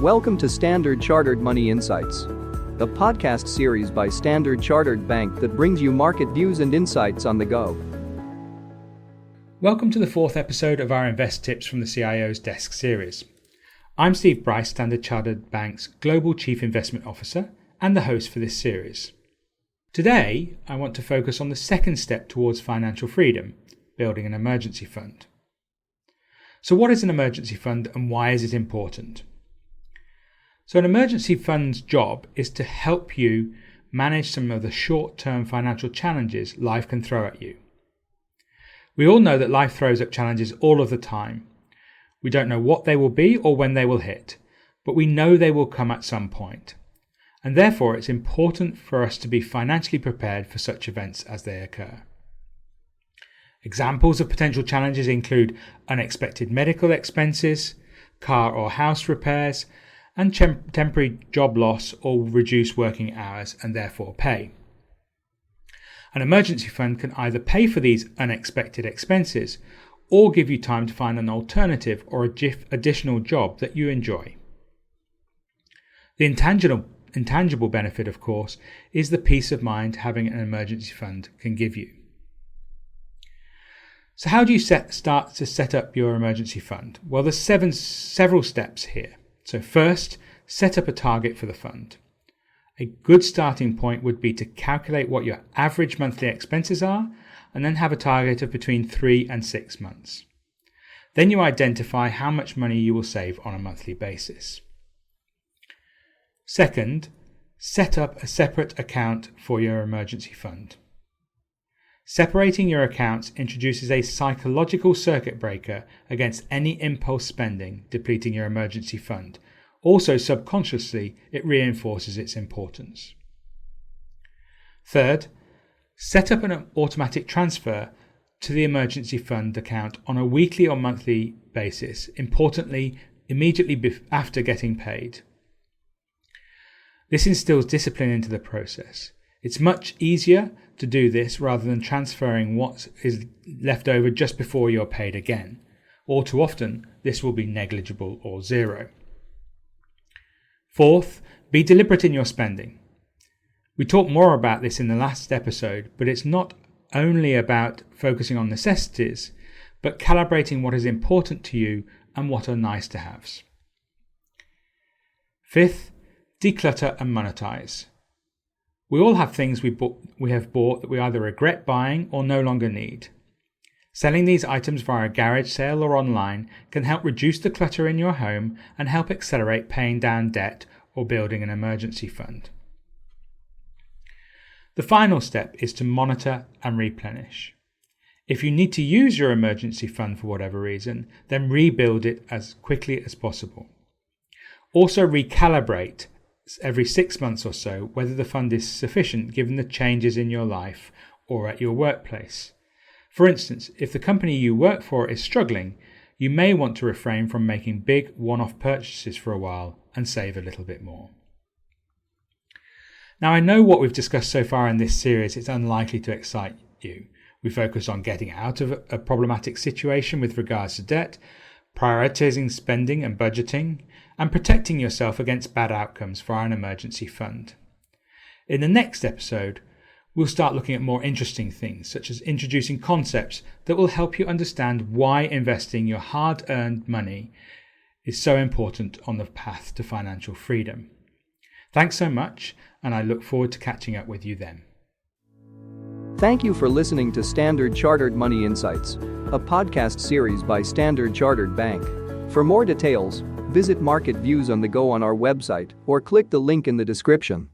Welcome to Standard Chartered Money Insights, a podcast series by Standard Chartered Bank that brings you market views and insights on the go. Welcome to the fourth episode of our InvesTips from the CIO's Desk series. I'm Steve Brice, Standard Chartered Bank's Global Chief Investment Officer and the host for this series. Today, I want to focus on the second step towards financial freedom, building an emergency fund. So what is an emergency fund and why is it important? So an emergency fund's job is to help you manage some of the short-term financial challenges life can throw at you. We all know that life throws up challenges all of the time. We don't know what they will be or when they will hit, but we know they will come at some point. And therefore it's important for us to be financially prepared for such events as they occur. Examples of potential challenges include unexpected medical expenses, car or house repairs, and temporary job loss or reduced working hours and therefore pay. An emergency fund can either pay for these unexpected expenses or give you time to find an alternative or additional job that you enjoy. The intangible benefit, of course, is the peace of mind having an emergency fund can give you. So how do you start to set up your emergency fund? Well, there's several steps here. So first, set up a target for the fund. A good starting point would be to calculate what your average monthly expenses are and then have a target of between 3 and 6 months. Then you identify how much money you will save on a monthly basis. Second, set up a separate account for your emergency fund. Separating your accounts introduces a psychological circuit breaker against any impulse spending, depleting your emergency fund. Also, subconsciously, it reinforces its importance. Third, set up an automatic transfer to the emergency fund account on a weekly or monthly basis, importantly, immediately after getting paid. This instills discipline into the process. It's much easier to do this rather than transferring what is left over just before you're paid again. All too often, this will be negligible or zero. Fourth, be deliberate in your spending. We talked more about this in the last episode, but it's not only about focusing on necessities, but calibrating what is important to you and what are nice to haves. Fifth, declutter and monetize. We all have things we have bought that we either regret buying or no longer need. Selling these items via a garage sale or online can help reduce the clutter in your home and help accelerate paying down debt or building an emergency fund. The final step is to monitor and replenish. If you need to use your emergency fund for whatever reason, then rebuild it as quickly as possible. Also recalibrate every 6 months or so whether the fund is sufficient given the changes in your life or at your workplace. For instance, if the company you work for is struggling, you may want to refrain from making big one-off purchases for a while and save a little bit more. Now, I know what we've discussed so far in this series is unlikely to excite you. We focus on getting out of a problematic situation with regards to debt, prioritizing spending and budgeting, and protecting yourself against bad outcomes for an emergency fund. In the next episode, we'll start looking at more interesting things, such as introducing concepts that will help you understand why investing your hard-earned money is so important on the path to financial freedom. Thanks so much, and I look forward to catching up with you then. Thank you for listening to Standard Chartered Money Insights, a podcast series by Standard Chartered Bank. For more details, visit Market Views on the Go on our website or click the link in the description.